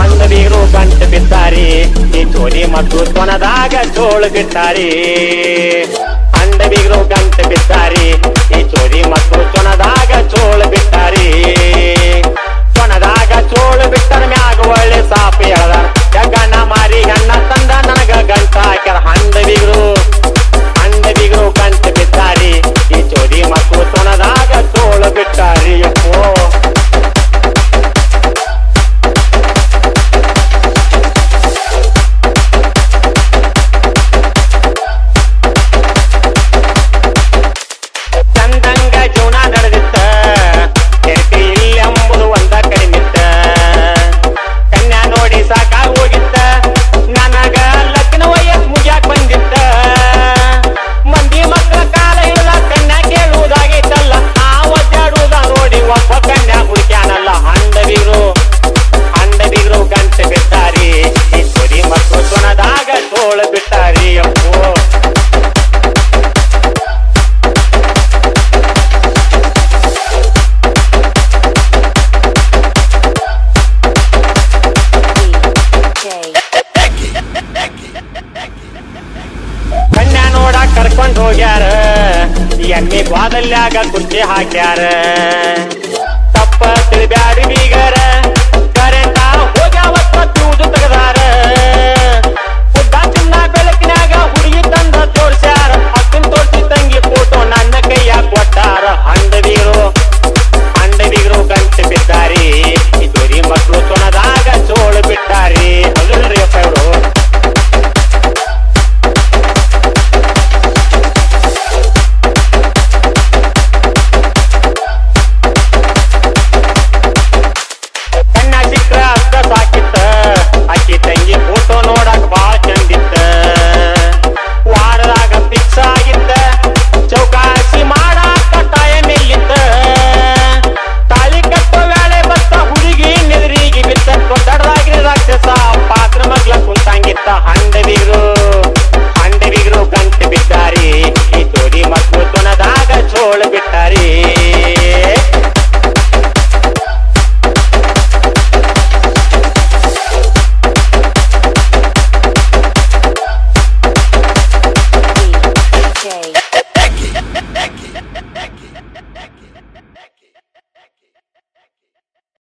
ಅಂಗಡಿಗರು ಗಂಟು ಬಿದ್ದಾರಿ ಈ ಚೋರಿ ಮತ್ತು ತೊನದಾಗ ಚೋಳು ಬಿಟ್ಟಾರಿ ಅಂಡಬಿಗರು ಗಂಟು ಬಿದ್ದಾರಿ ಈ ಚೋರಿ ಮತ್ತು ತೊನದಾಗ ಚೋಳು ಬಿಟ್ಟಾರಿ ತೊನದಾಗ ಚೋಳು ಬಿಟ್ಟರ ಮ್ಯಾಗ ಒಳ್ಳೆ ಸಾಪಿ ಎಳದಾರ ಜಗಣ್ಣ ಮಾರಿ ಹೆಣ್ಣ ತಂದ ನನಗ ಗಂಟ ಹಾಕ್ಯಾರ ಅಂಡಬಿಗರು ಗಂಟು ಬಿದ್ದಾರಿ ಈ ಚೋರಿ ಮತ್ತು ತೊನದಾಗ ಚೋಳು ಬಿಟ್ಟಾರಿ ಅಪ್ಪೋ ಕರ್ಕೊಂಡ್ ಹೋಗ್ಯಾರ ಎಮ್ಮೆ ಗ್ವಾದಲ್ಯಾಗ ಕುರ್ಚಿ ಹಾಕ್ಯಾರ ತಪ್ಪ ತಿಳಿಬ್ಯಾಡಿ ಬೀಗರ ಕರೆಂಟ ಹೋಗ್ಯಾವತ್ತ ತೂಜು ತೆಗದಾರ ಉದ್ದ ಚಿನ್ನ ಬೆಳಕಿನಾಗ ಹುಡುಗಿ ತಂದ ತೋರ್ಸ್ಯಾರ ಅಕ್ಕನ ತೋರ್ಸಿ ತಂಗಿ ಫೋಟೋ ನನ್ನ ಕೈಯಾಗ ಕೊಟ್ಟಾರ ಅಂಡಬಿಗರು ಗಂಟು ಬಿದ್ದಾರಿ ಈ ಚೋರಿ ಮಕ್ಕಳು ತೊನದಾಗ ಚೋಳು ಬಿಟ್ಟಾರಿ ಅದ್ರಿ ಅಪ್ಪ ಇವರು ಅಕ್ಕಿ ತಂಗಿ ಫೋಟೋ ನೋಡಕ್ ಬಾಳ ಚಂದಿತ್ತ ವಾರದಾಗ ಫಿಕ್ಸ್ ಆಗಿತ್ತ ಚೌಕಾಸಿ ಮಾಡಾಕ ಟೈಮ್ ಎಲ್ಲಿತ್ತ ತಾಳಿ ಕಟ್ಟೋ ವೇಳೆ ಬತ್ತ ಹುಡುಗಿ ನೆದರಿಗೆ ಬಿತ್ತ ದೊಡ್ಡದಾಗಿ ರಾಕ್ಷಸ ಪಾತ್ರ ಮಗ್ಲ ಕುಂತಂಗಿತ್ತ ಅಂಡಬಿಗರು ಗಂಟು ಬಿದ್ದಾರಿ ಈ ಚೋರಿ ಮಕ್ಕಳು ತೊನದಾಗ ಚೋಳು ಬಿಟ್ಟಾರಿ